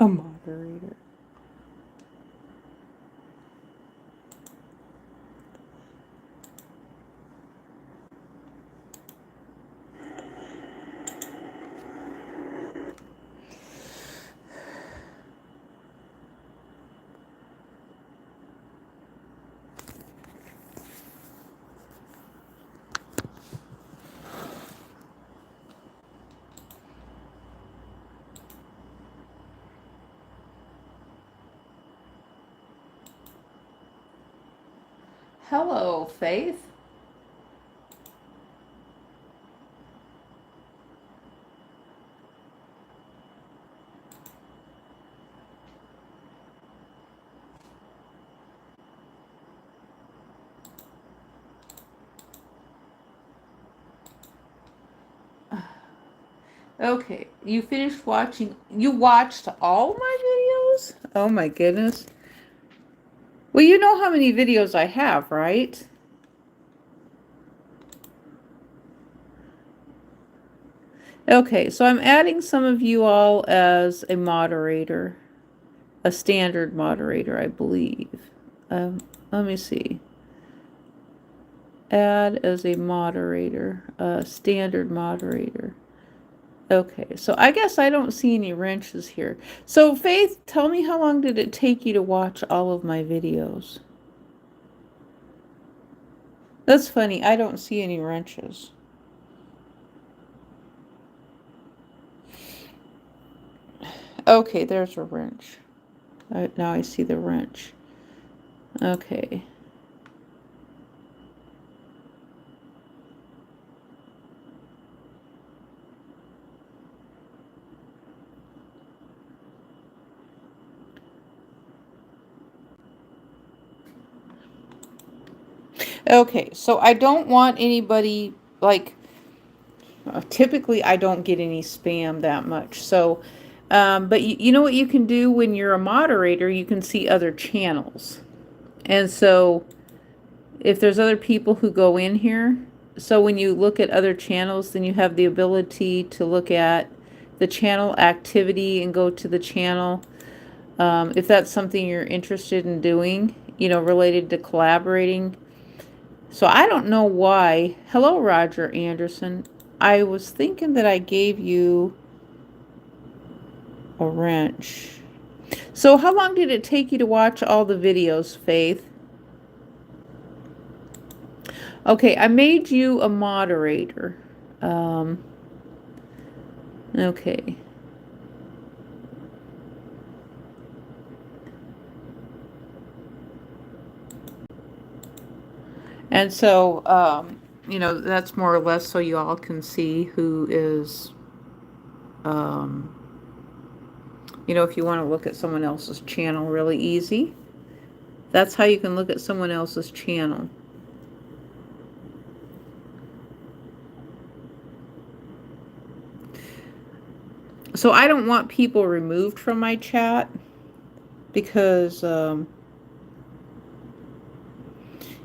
A moderator. Hello, Faith. Okay, you finished watching. You watched all my videos? Oh my goodness. Well, you know how many videos I have, right? Okay, so I'm adding some of you all as a moderator, a standard moderator, I believe. Let me see. Add as a moderator, a standard moderator. Okay, so I guess I don't see any wrenches here. So Faith, tell me, how long did it take you to watch all of my videos? That's funny, I don't see any wrenches. Okay, there's a wrench. Now I see the wrench. Okay. Okay, so I don't want anybody, like, typically I don't get any spam that much. So, but you know what you can do when you're a moderator? You can see other channels. And so if there's other people who go in here, so when you look at other channels, then you have the ability to look at the channel activity and go to the channel. If that's something you're interested in doing, you know, related to collaborating. So I don't know why. Hello, Roger Anderson. I was thinking that I gave you a wrench. So how long did it take you to watch all the videos, Faith? Okay, I made you a moderator. Okay. And so, you know, that's more or less so you all can see who is, you know, if you want to look at someone else's channel really easy, that's how you can look at someone else's channel. So I don't want people removed from my chat because,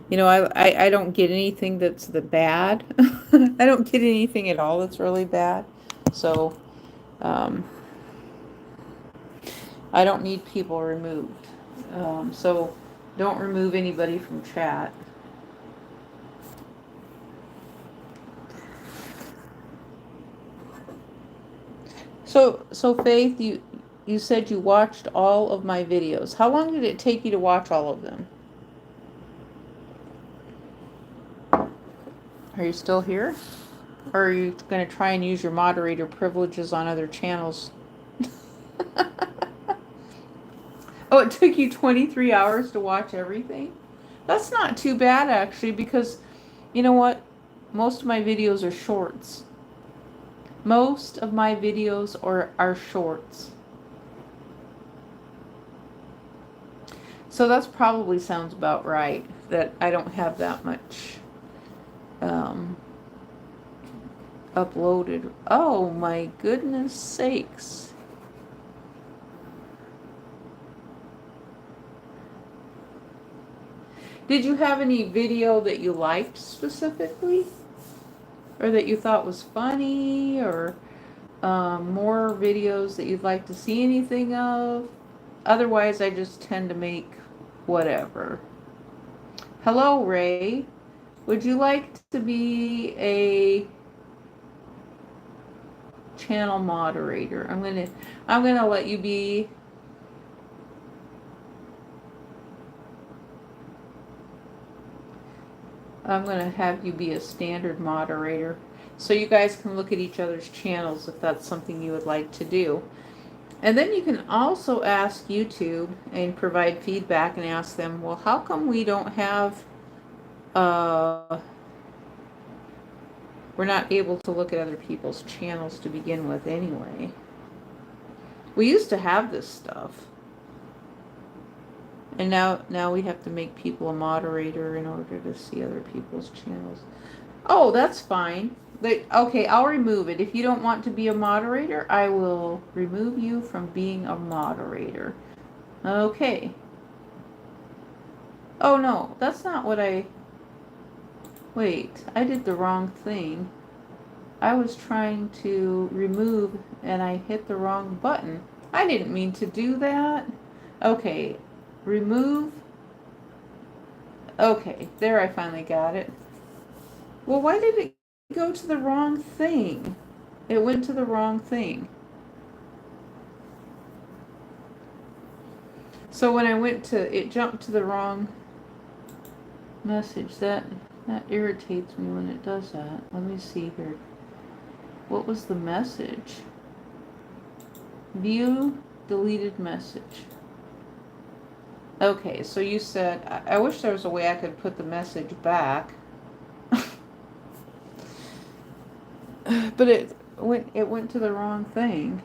you know, I don't get anything that's the bad. I don't get anything at all that's really bad. So, I don't need people removed. So don't remove anybody from chat. So Faith, you said you watched all of my videos. How long did it take you to watch all of them? Are you still here? Or are you going to try and use your moderator privileges on other channels? Oh, it took you 23 hours to watch everything? That's not too bad, actually, because you know what? Most of my videos are shorts. Most of my videos are shorts. So that's probably sounds about right, that I don't have that much uploaded. Oh my goodness sakes. Did you have any video that you liked specifically? Or that you thought was funny? Or more videos that you'd like to see anything of. Otherwise, I just tend to make whatever. Hello, Ray. Would you like to be a channel moderator? I'm gonna let you be. I'm gonna have you be a standard moderator, so you guys can look at each other's channels if that's something you would like to do. And then you can also ask YouTube and provide feedback and ask them, well, how come we don't have, we're not able to look at other people's channels to begin with anyway. We used to have this stuff. And now we have to make people a moderator in order to see other people's channels. Oh, that's fine. Okay, I'll remove it. If you don't want to be a moderator, I will remove you from being a moderator. Okay. Oh no, that's not what wait, I did the wrong thing. I was trying to remove and I hit the wrong button. I didn't mean to do that. Okay, remove. Okay, there, I finally got it. Well, why did it go to the wrong thing? It went to the wrong thing. So when I went to, it jumped to the wrong message. That irritates me when it does that. Let me see here. What was the message? View deleted message. Okay, so you said, I wish there was a way I could put the message back. But it went to the wrong thing.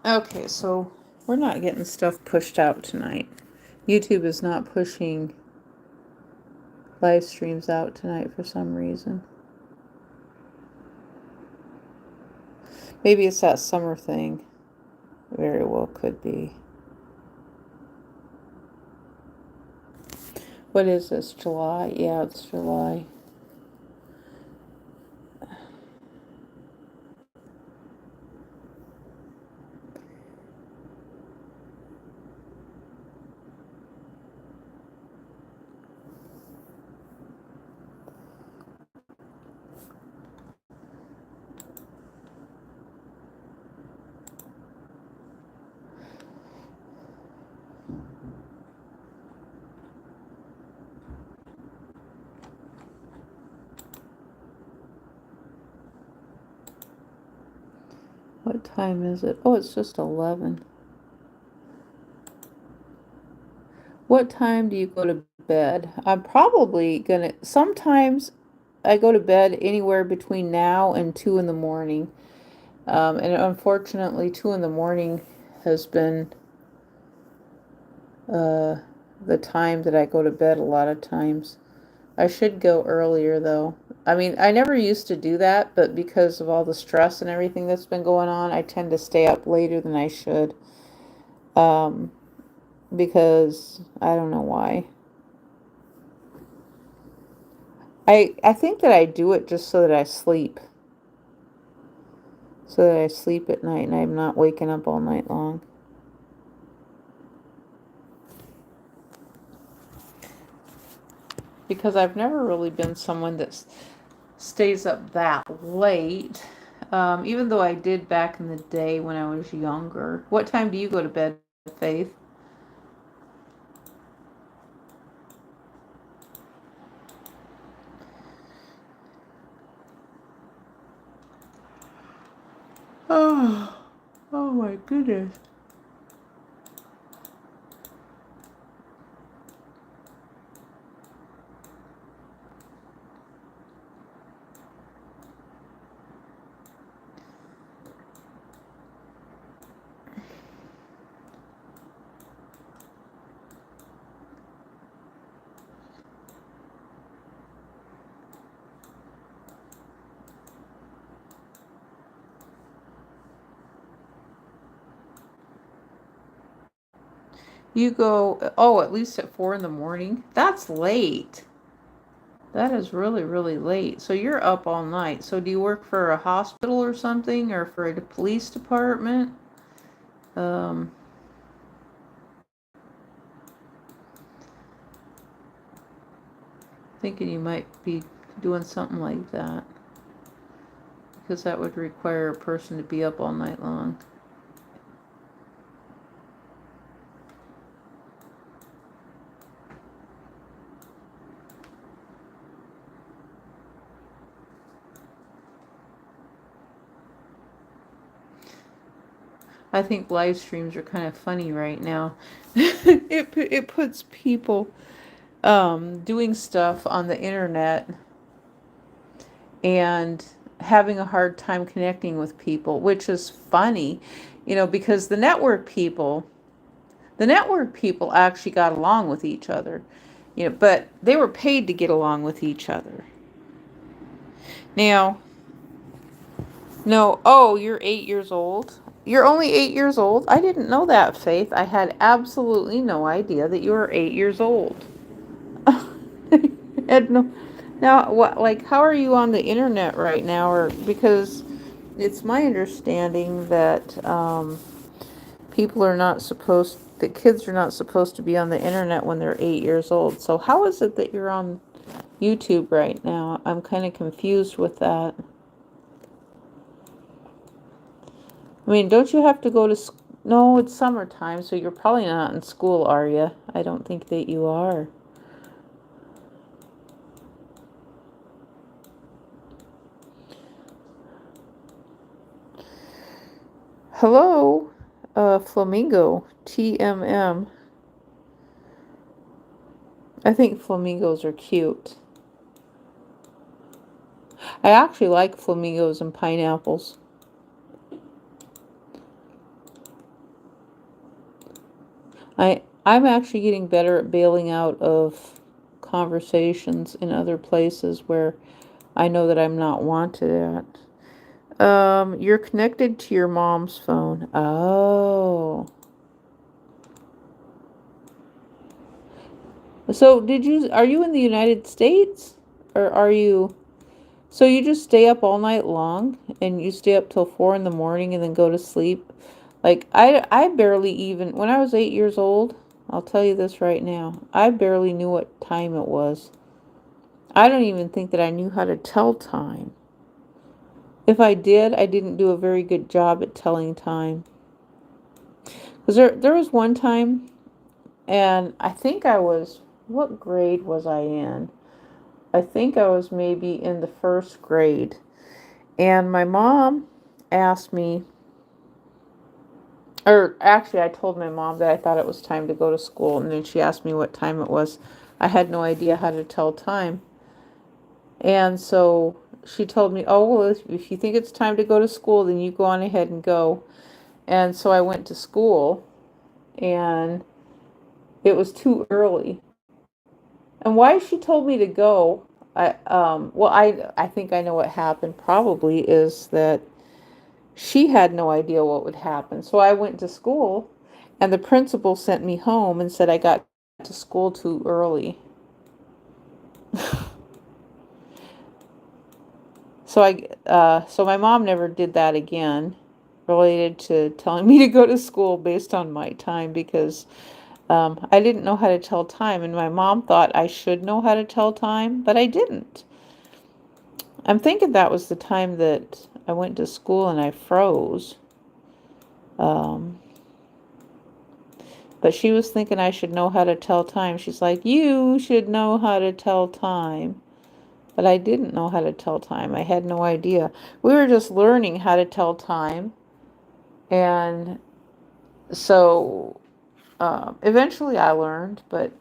Okay, so we're not getting stuff pushed out tonight. YouTube is not pushing live streams out tonight for some reason. Maybe it's that summer thing. Very well could be. What is this, July? Yeah, it's July. What time is it? Oh, it's just 11. What time do you go to bed? I'm probably gonna, sometimes I go to bed anywhere between now and 2 in the morning. And unfortunately, 2 in the morning has been the time that I go to bed a lot of times. I should go earlier though. I mean, I never used to do that, but because of all the stress and everything that's been going on, I tend to stay up later than I should. Because I don't know why. I think that I do it just so that I sleep. so that I sleep at night and I'm not waking up all night long. Because I've never really been someone that stays up that late. Even though I did back in the day when I was younger. What time do you go to bed, Faith? Oh, oh my goodness. You go, oh, at least at 4 in the morning? That's late. That is really, really late. So you're up all night. So do you work for a hospital or something, or for a police department? Um, Thinking you might be doing something like that, because that would require a person to be up all night long. I think live streams are kind of funny right now. It puts people doing stuff on the internet and having a hard time connecting with people, which is funny, because the network people actually got along with each other, but they were paid to get along with each other. Now, no, oh, you're 8 years old. You're only 8 years old? I didn't know that, Faith. I had absolutely no idea that you were 8 years old. Had no. Now, what? Like, how are you on the internet right now? Or because it's my understanding that people are not supposed, that kids are not supposed to be on the internet when they're 8 years old. So how is it that you're on YouTube right now? I'm kind of confused with that. I mean, don't you have to go to school? No, it's summertime, so you're probably not in school, are you? I don't think that you are. Hello, Flamingo, TMM. I think flamingos are cute. I actually like flamingos and pineapples. I'm actually getting better at bailing out of conversations in other places where I know that I'm not wanted at. You're connected to your mom's phone. Oh. So are you in the United States? Or are you, so you just stay up all night long and you stay up till 4 in the morning and then go to sleep? Like, I barely even, when I was 8 years old, I'll tell you this right now, I barely knew what time it was. I don't even think that I knew how to tell time. If I did, I didn't do a very good job at telling time. Because there was one time, and I think what grade was I in? I think I was maybe in the first grade. And my mom asked me, or actually I told my mom that I thought it was time to go to school, and then she asked me what time it was. I had no idea how to tell time. And so she told me, oh, well, if you think it's time to go to school, then you go on ahead and go. And so I went to school, and it was too early. And why she told me to go, I think I know what happened. Probably is that she had no idea what would happen. So I went to school, and the principal sent me home and said I got to school too early. So my mom never did that again, related to telling me to go to school based on my time, because I didn't know how to tell time, and my mom thought I should know how to tell time, but I didn't. I'm thinking that was the time that I went to school and I froze. Um, but she was thinking I should know how to tell time. She's like, you should know how to tell time. But I didn't know how to tell time. I had no idea. We were just learning how to tell time. And so eventually I learned, but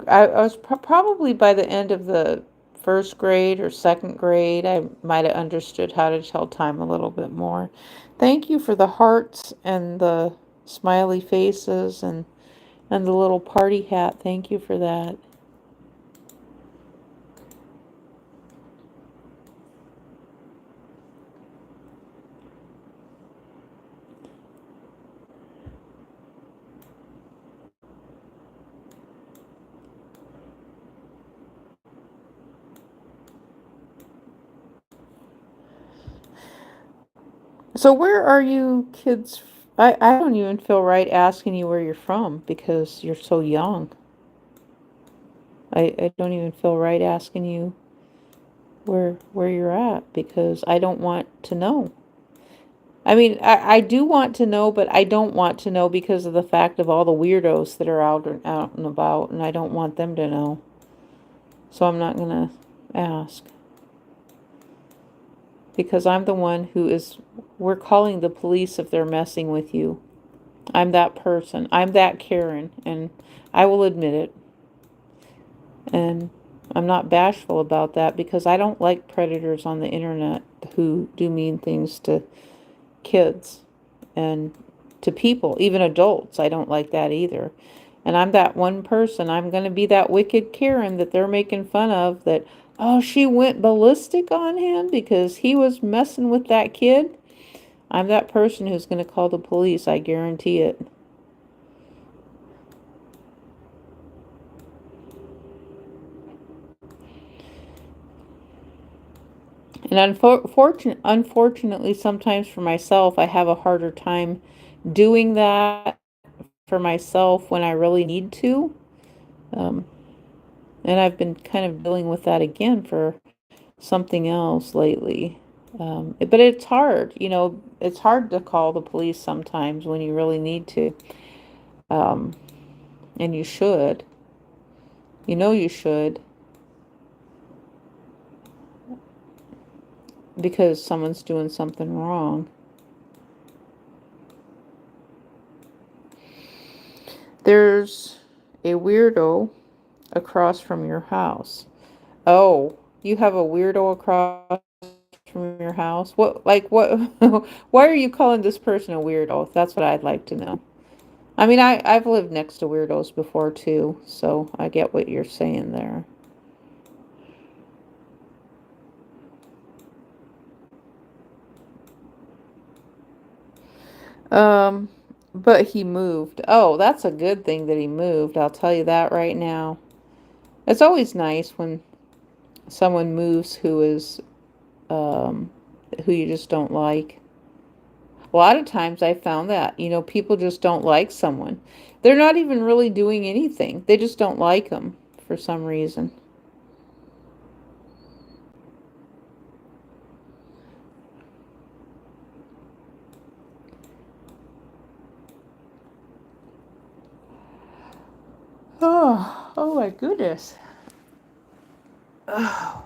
I was probably by the end of the first grade or second grade, I might have understood how to tell time a little bit more. Thank you for the hearts and the smiley faces and the little party hat. Thank you for that. So where are you kids? I don't even feel right asking you where you're from because you're so young. I don't even feel right asking you where you're at because I don't want to know. I mean, I do want to know, but I don't want to know because of the fact of all the weirdos that are out and about, and I don't want them to know. So I'm not gonna ask because I'm the one who is. We're calling the police if they're messing with you. I'm that person. I'm that Karen, and I will admit it. And I'm not bashful about that because I don't like predators on the internet who do mean things to kids and to people, even adults. I don't like that either. And I'm that one person. I'm going to be that wicked Karen that they're making fun of, that, oh, she went ballistic on him because he was messing with that kid. I'm that person who's going to call the police. I guarantee it. And unfortunately, sometimes for myself, I have a harder time doing that for myself when I really need to. Um, and I've been kind of dealing with that again for something else lately. But it's hard, it's hard to call the police sometimes when you really need to. Um, and you should. You should because someone's doing something wrong. There's a weirdo across from your house. Oh, you have a weirdo across from your house? What, why are you calling this person a weirdo? That's what I'd like to know. I mean, I've lived next to weirdos before too, so I get what you're saying there. Um, but he moved. Oh, that's a good thing that he moved. I'll tell you that right now. It's always nice when someone moves um, who you just don't like. A lot of times I found that, people just don't like someone. They're not even really doing anything. They just don't like them for some reason. Oh my goodness. Oh.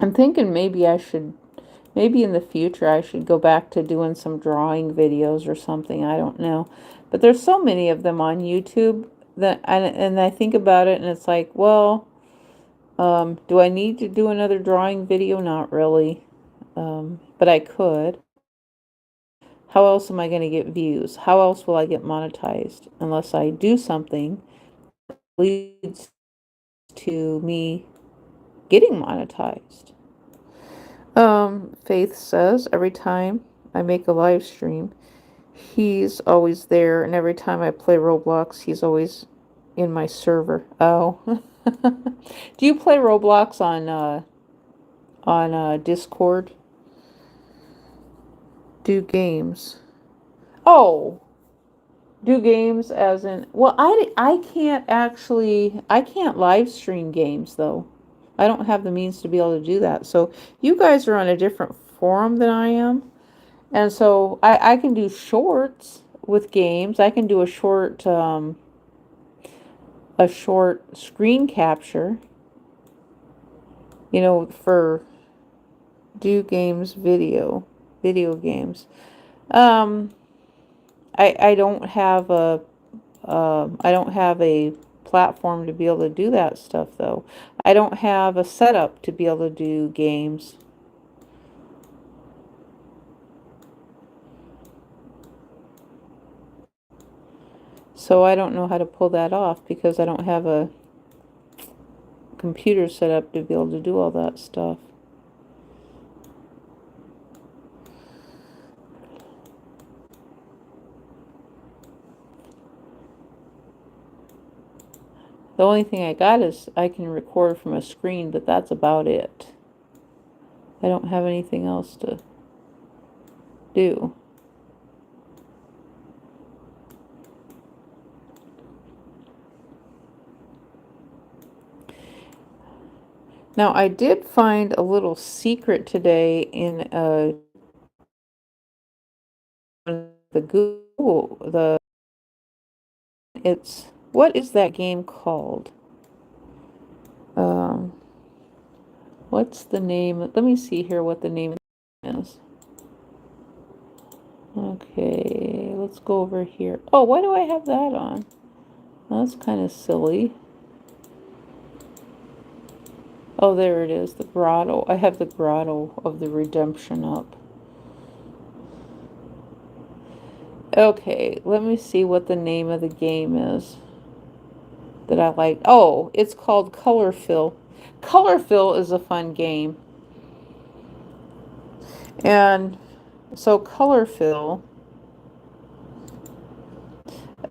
I'm thinking maybe in the future I should go back to doing some drawing videos or something. I don't know. But there's so many of them on YouTube and I think about it and it's like, well, do I need to do another drawing video? Not really. But I could. How else am I going to get views? How else will I get monetized? Unless I do something that leads to me getting monetized. Faith says every time I make a live stream, He's always there, and every time I play Roblox, he's always in my server. Oh. Do you play Roblox on Discord? Do games. Oh, do games as in, well, I can't actually, I can't live stream games though. I don't have the means to be able to do that. So you guys are on a different forum than I am. And so I can do shorts with games. I can do a short screen capture, for do games video games. Um, I don't have a platform to be able to do that stuff though. I don't have a setup to be able to do games. So I don't know how to pull that off because I don't have a computer set up to be able to do all that stuff. The only thing I got is I can record from a screen, but that's about it. I don't have anything else to do. Now, I did find a little secret today in the Google, what is that game called? Um, what's the name? Let me see here what the name is. Okay, let's go over here. Oh, why do I have that on? That's kind of silly. Oh, there it is, the grotto. I have the grotto of the redemption up. Okay, let me see what the name of the game is that I like. Oh, it's called Color Fill. Color Fill is a fun game. And so Color Fill.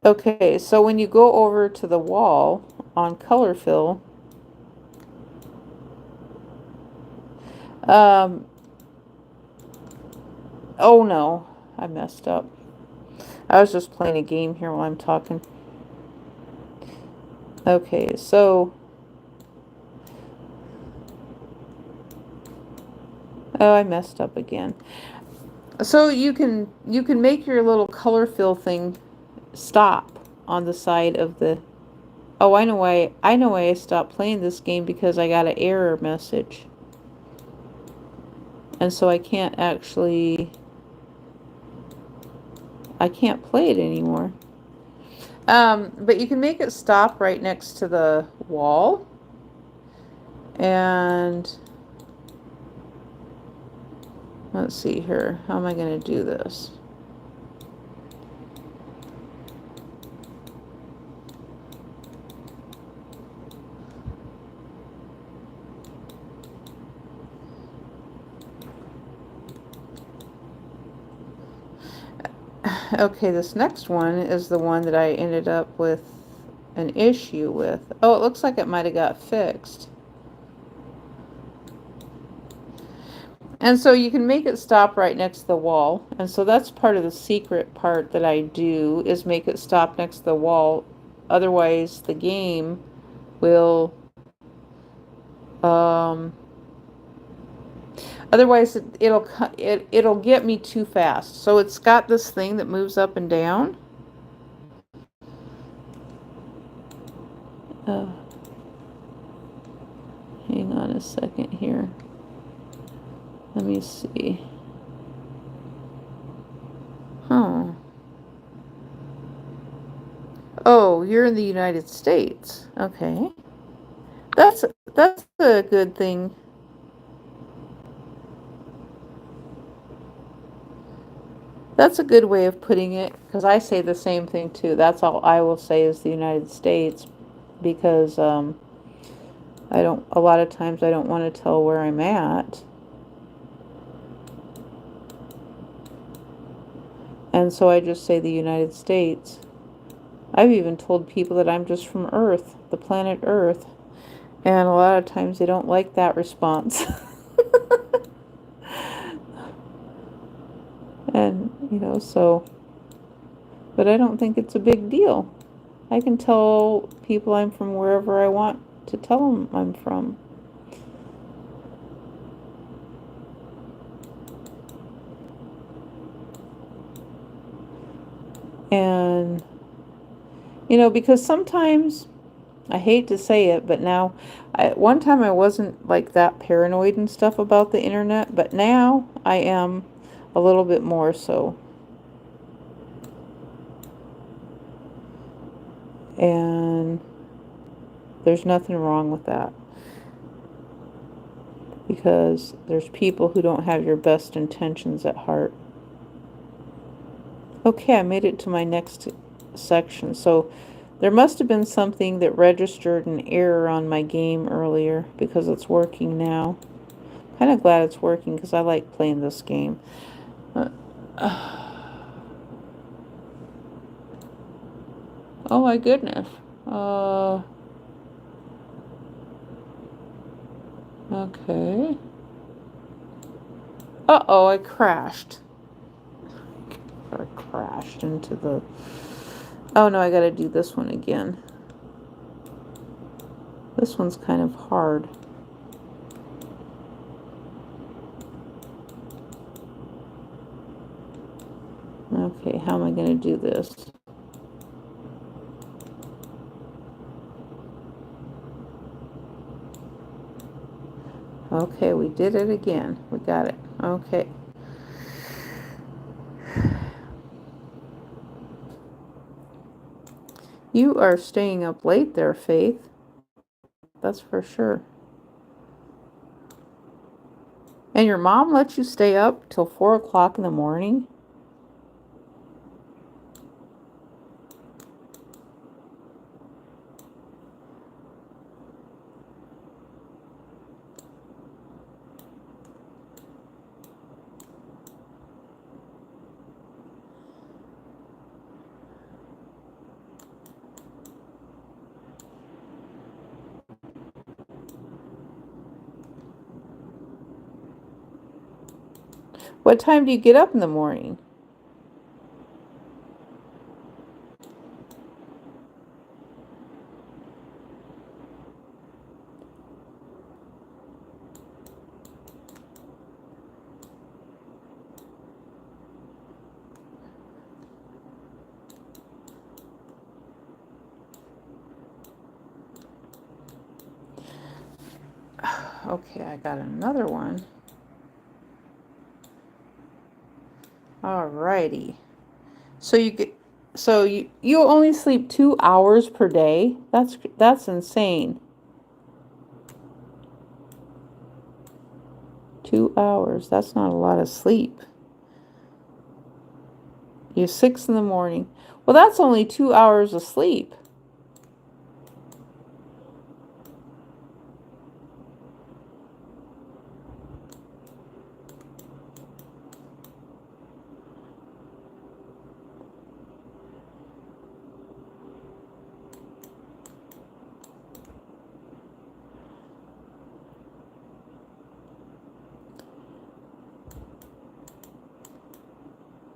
Okay, so when you go over to the wall on Color Fill, oh no, I messed up. I was just playing a game here while I'm talking. Okay, so oh, I messed up again. So you can make your little color fill thing stop on the side of the. Oh, I know why I stopped playing this game, because I got an error message. And so I can't play it anymore. But you can make it stop right next to the wall. And let's see here. How am I going to do this? Okay, this next one is the one that I ended up with an issue with. Oh, it looks like it might have got fixed. And so you can make it stop right next to the wall. And so that's part of the secret part that I do, is make it stop next to the wall. Otherwise, the game will, otherwise it'll get me too fast. So it's got this thing that moves up and down. Hang on a second here. Let me see. Huh. Oh, you're in the United States. Okay. That's a good thing. That's a good way of putting it, because I say the same thing too. That's all I will say is the United States, because a lot of times I don't want to tell where I'm at. And so I just say the United States. I've even told people that I'm just from Earth, the planet Earth. And a lot of times they don't like that response. And, so, but I don't think it's a big deal. I can tell people I'm from wherever I want to tell them I'm from. And, because sometimes, I hate to say it, but now, one time I wasn't like that paranoid and stuff about the internet, but now I am a little bit more so. And there's nothing wrong with that. Because there's people who don't have your best intentions at heart. Okay, I made it to my next section. So there must have been something that registered an error on my game earlier because it's working now. Kind of glad it's working because I like playing this game. Oh my goodness. Okay. Uh-oh, I crashed. I crashed into the... Oh no, I gotta do this one again. This one's kind of hard. Okay, how am I gonna do this? Okay, we did it again. We got it. Okay. You are staying up late there, Faith. That's for sure. And your mom lets you stay up till 4 o'clock in the morning? What time do you get up in the morning? Okay, I got another one. Alrighty. So you only sleep 2 hours per day? That's insane. 2 hours. That's not a lot of sleep. You're 6 in the morning. Well, that's only 2 hours of sleep.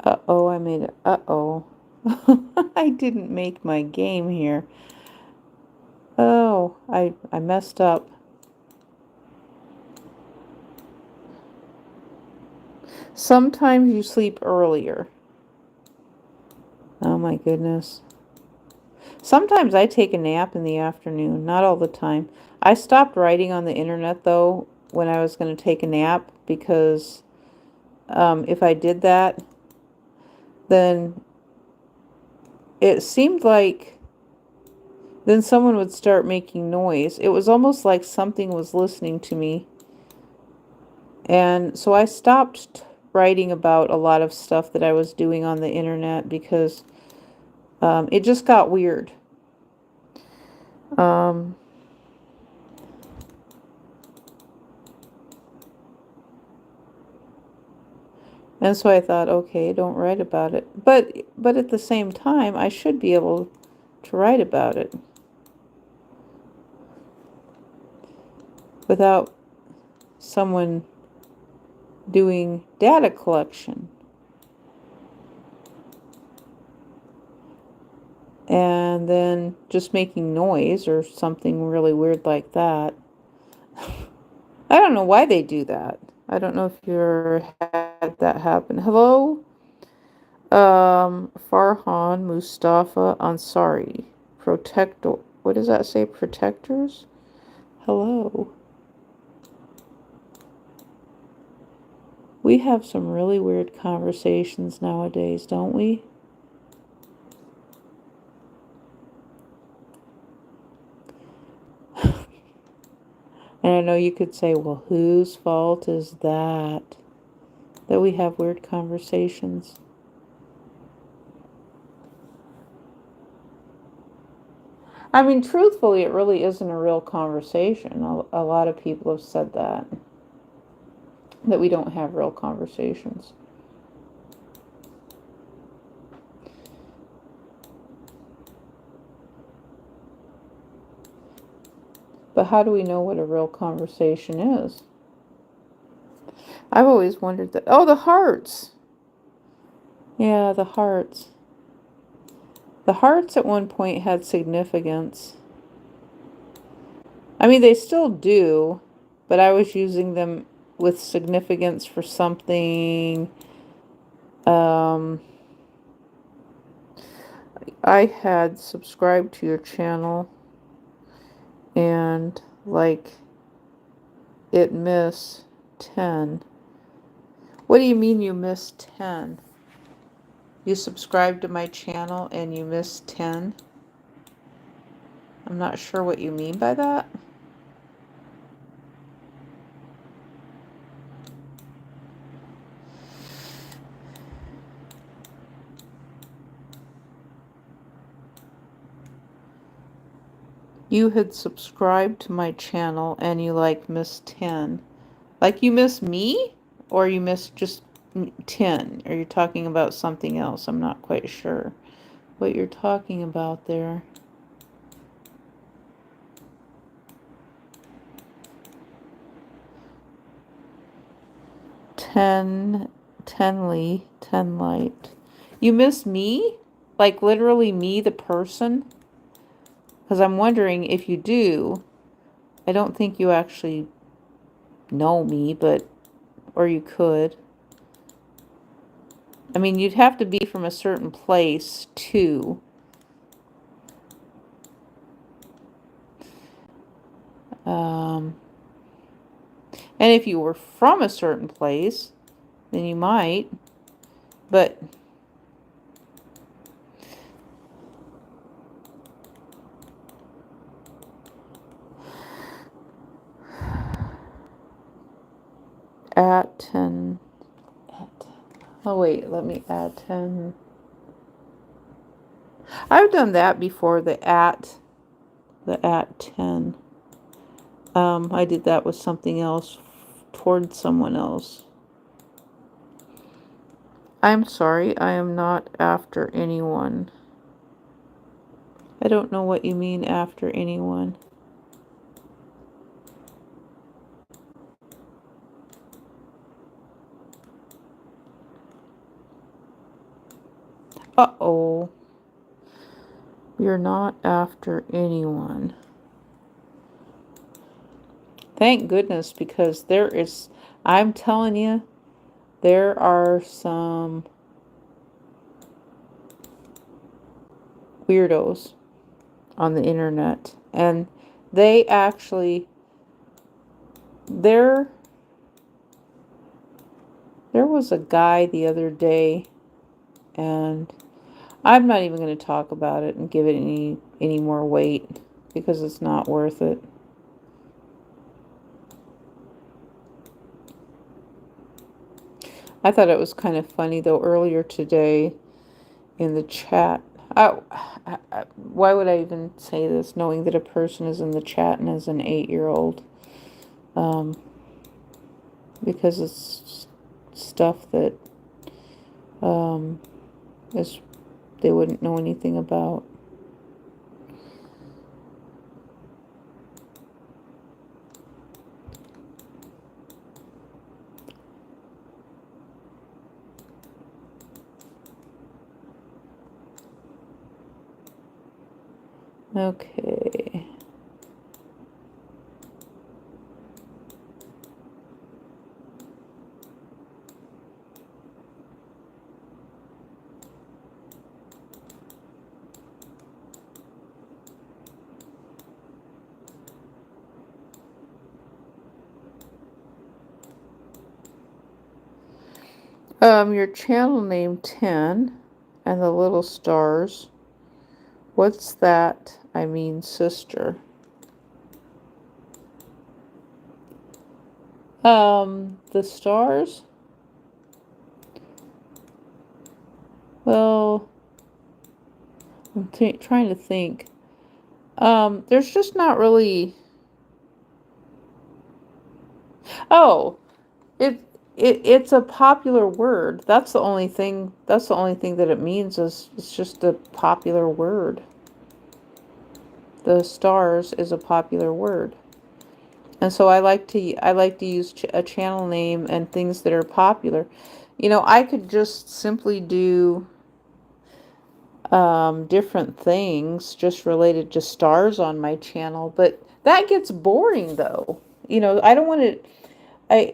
Uh-oh, I made it. Uh-oh. I didn't make my game here. Oh, I messed up. Sometimes you sleep earlier. Oh my goodness. Sometimes I take a nap in the afternoon, not all the time. I stopped writing on the internet though when I was going to take a nap because if I did that, then it seemed like then someone would start making noise. It was almost like something was listening to me. And so I stopped writing about a lot of stuff that I was doing on the internet because it just got weird. Um, And so I thought, okay, don't write about it. But at the same time, I should be able to write about it without someone doing data collection and then just making noise or something really weird like that. I don't know why they do that. I don't know if you ever had that happen. Hello, Farhan Mustafa Ansari. Protector. What does that say? Protectors? Hello. We have some really weird conversations nowadays, don't we? And I know you could say, well, whose fault is that we have weird conversations? I mean, truthfully, it really isn't a real conversation. A lot of people have said that we don't have real conversations. But how do we know what a real conversation is? I've always wondered that. Oh, the hearts. Yeah, the hearts. The hearts at one point had significance. I mean, they still do, but I was using them with significance for something. I had subscribed to your channel and like it missed 10. What do you mean you missed 10? You subscribed to my channel and you missed 10? I'm not sure what you mean by that. You had subscribed to my channel and you like missed 10. Like you missed me? Or you missed just 10? Are you talking about something else? I'm not quite sure what you're talking about there. Ten light. You miss me? Like literally me, the person? Because I'm wondering if you do. I don't think you actually know me, but, or you could. I mean, you'd have to be from a certain place too. And if you were from a certain place, then you might. But at 10. Oh, wait, let me add 10. I've done that before, the at 10. I did that with something else towards someone else. I'm sorry, I am not after anyone. I don't know what you mean after anyone. Uh-oh. You're not after anyone. Thank goodness, because I'm telling you, there are some weirdos on the internet. And they actually, there was a guy the other day, and I'm not even going to talk about it and give it any more weight because it's not worth it. I thought it was kind of funny though earlier today in the chat. Why would I even say this knowing that a person is in the chat and is an 8-year-old? Because it's stuff that um, as they wouldn't know anything about. Okay. Your channel name 10 and the little stars. What's that? I mean, sister. The stars? Well, I'm trying to think. There's just not really. Oh, it's a popular word. That's the only thing. That's the only thing that it means is it's just a popular word. The stars is a popular word. And so I like to use a channel name and things that are popular. You know, I could just simply do different things just related to stars on my channel, but that gets boring though. You know, I don't want to. I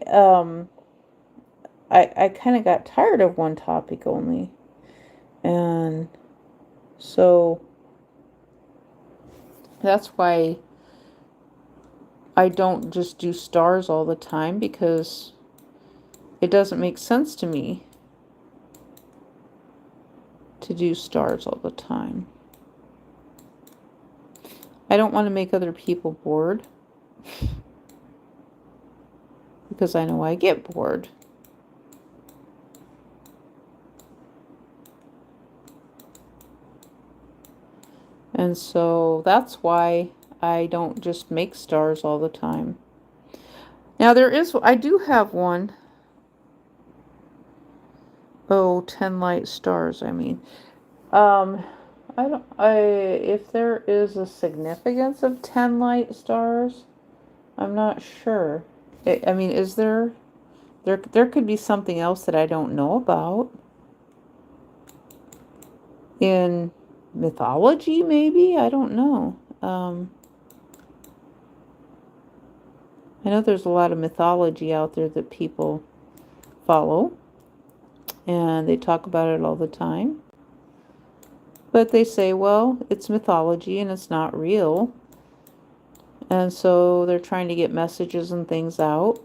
I kind of got tired of one topic only, and so that's why I don't just do stars all the time, because it doesn't make sense to me to do stars all the time. I don't want to make other people bored, because I know I get bored. And so that's why I don't just make stars all the time. Now I do have one. Oh, 10 light stars, I mean. If there is a significance of 10 light stars, I'm not sure. I mean, is there? There could be something else that I don't know about. In mythology, maybe? I don't know. I know there's a lot of mythology out there that people follow, and they talk about it all the time. But they say, well, it's mythology and it's not real. And so they're trying to get messages and things out.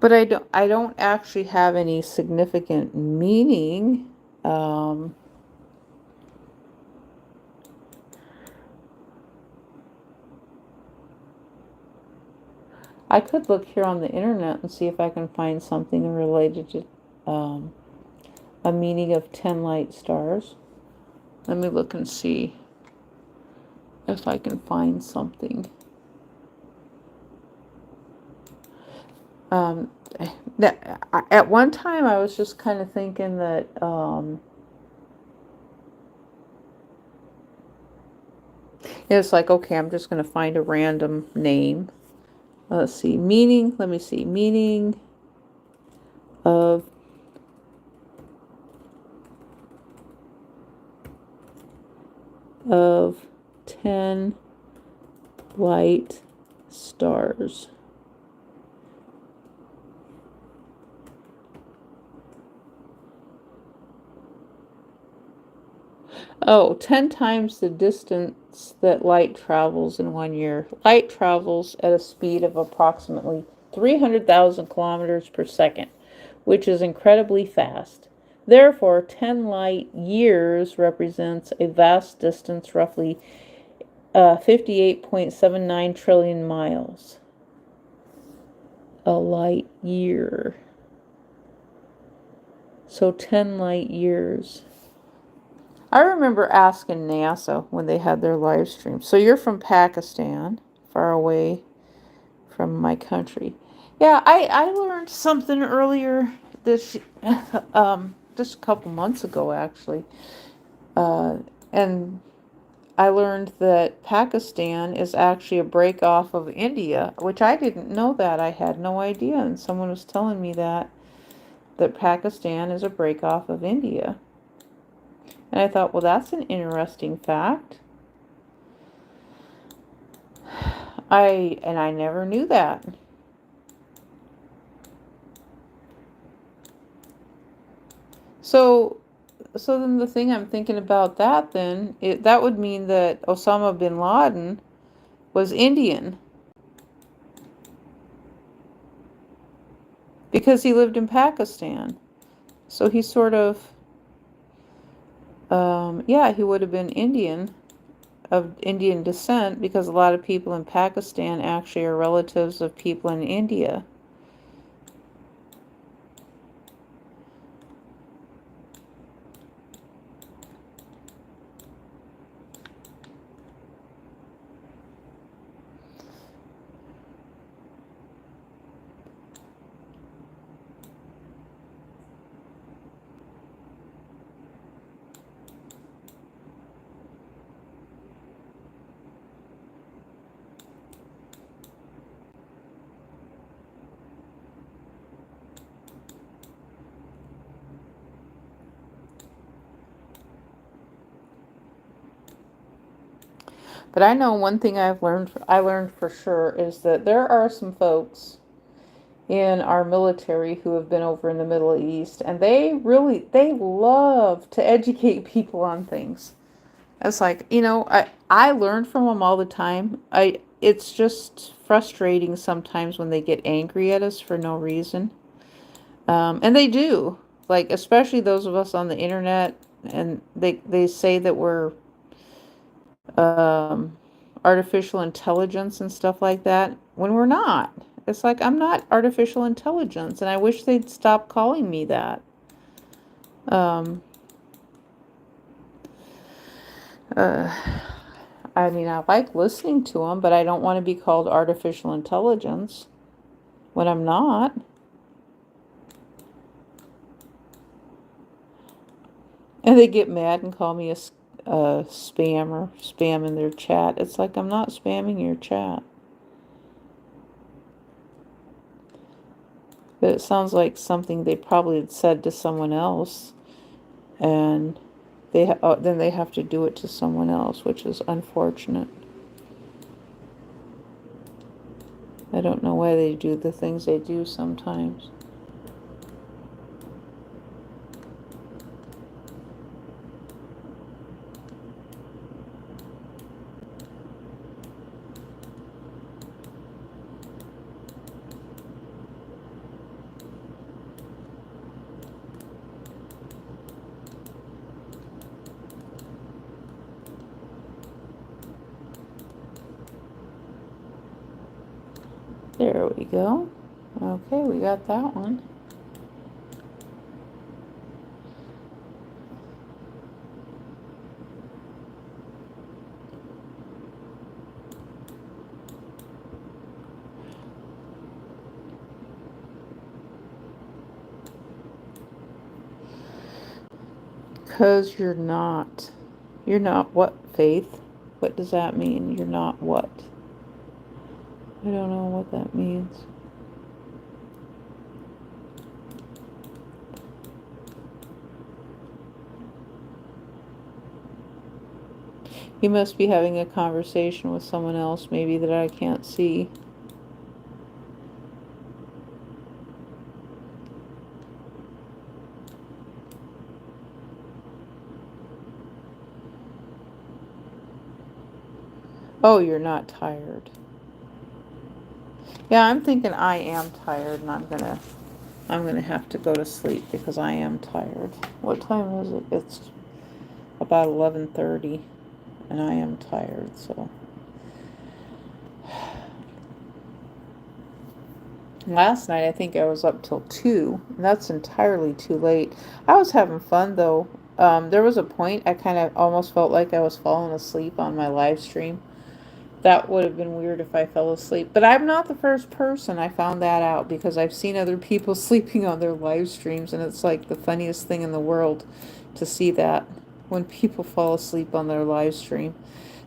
But I don't actually have any significant meaning. I could look here on the internet and see if I can find something related to a meaning of 10 light stars. Let me look and see if I can find something. At one time I was just kind of thinking that it's like, okay, I'm just going to find a random name. Let's see, meaning, let me see, meaning of of 10 light stars. Oh, 10 times the distance that light travels in 1 year. Light travels at a speed of approximately 300,000 kilometers per second, which is incredibly fast. Therefore, 10 light years represents a vast distance, roughly 58.79 trillion miles. A light year. So 10 light years. I remember asking NASA when they had their live stream. So you're from Pakistan, far away from my country. Yeah, I learned something earlier this just a couple months ago actually. And I learned that Pakistan is actually a break off of India, which I didn't know that. I had no idea, and someone was telling me that Pakistan is a break off of India. And I thought, well, that's an interesting fact. I never knew that. So so then the thing I'm thinking about that then, that would mean that Osama bin Laden was Indian because he lived in Pakistan. So he sort of, yeah, he would have been Indian, of Indian descent, because a lot of people in Pakistan actually are relatives of people in India. But I know one thing I learned for sure is that there are some folks in our military who have been over in the Middle East, and they love to educate people on things. It's like, I learn from them all the time. It's just frustrating sometimes when they get angry at us for no reason. And they do. Like, especially those of us on the internet, and they say that we're um, artificial intelligence and stuff like that when we're not. It's like, I'm not artificial intelligence, and I wish they'd stop calling me that. Um, uh, I mean, I like listening to them, but I don't want to be called artificial intelligence when I'm not. And they get mad and call me a spammer, spam in their chat. It's like, I'm not spamming your chat. But it sounds like something they probably had said to someone else, and then they have to do it to someone else, which is unfortunate. I don't know why they do the things they do sometimes. There we go. Okay, we got that one. Because you're not. You're not what, Faith? What does that mean? You're not what? I don't know what that means. You must be having a conversation with someone else, maybe, that I can't see. Oh, you're not tired. Yeah, I'm thinking I am tired, and I'm gonna have to go to sleep because I am tired. What time is it? It's about 11:30, and I am tired, so. Last night I think I was up till 2, and that's entirely too late. I was having fun though. There was a point I kind of almost felt like I was falling asleep on my live stream. That would have been weird if I fell asleep. But I'm not the first person. I found that out because I've seen other people sleeping on their live streams, and it's like the funniest thing in the world to see that when people fall asleep on their live stream.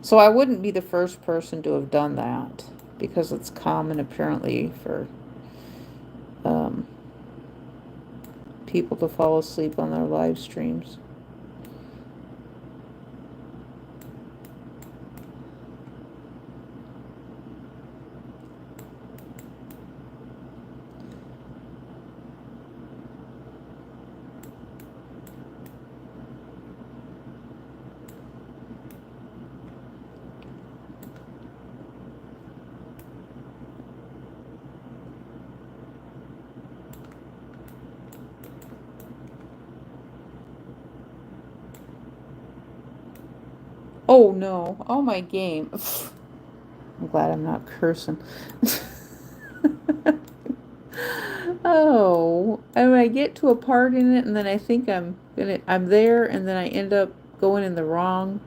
So I wouldn't be the first person to have done that because it's common apparently for um, people to fall asleep on their live streams. Oh no. Oh my game. I'm glad I'm not cursing. Oh, and I get to a part in it and then I think I'm there and then I end up going in the wrong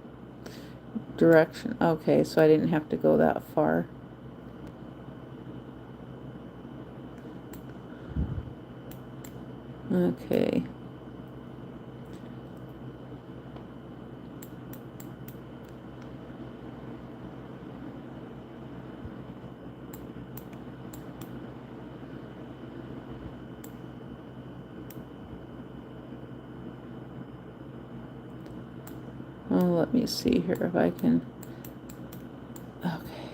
direction. Okay, so I didn't have to go that far. Okay. Well, let me see here if I can. Okay.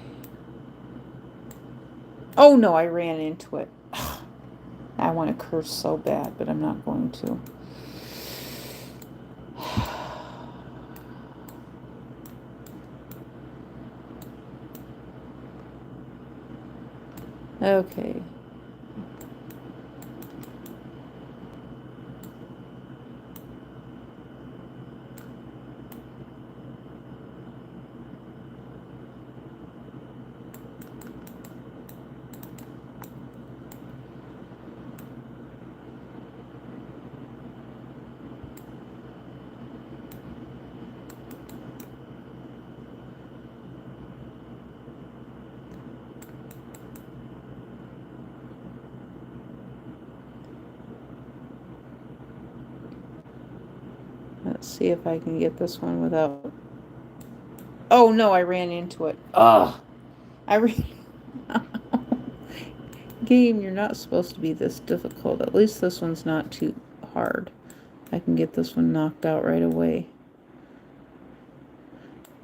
Oh no, I ran into it. I want to curse so bad, but I'm not going to. Okay. Let's see if I can get this one without. Oh no, I ran into it. Ugh. I ran. Game, you're not supposed to be this difficult. At least this one's not too hard. I can get this one knocked out right away.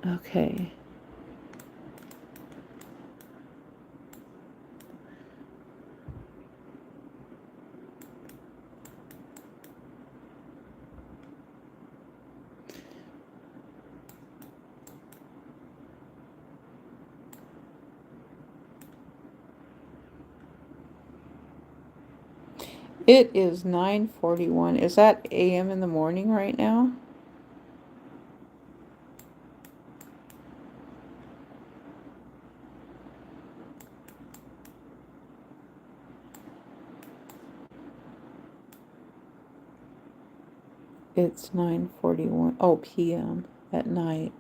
Okay. It is 9:41. Is that AM in the morning right now? It's 9:41. Oh, PM at night.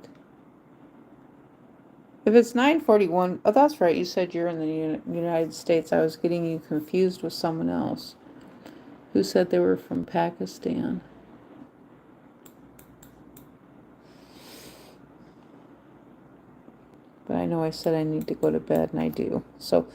If it's 9:41, oh, that's right. You said you're in the United States. I was getting you confused with someone else who said they were from Pakistan. But I know I said I need to go to bed, and I do. So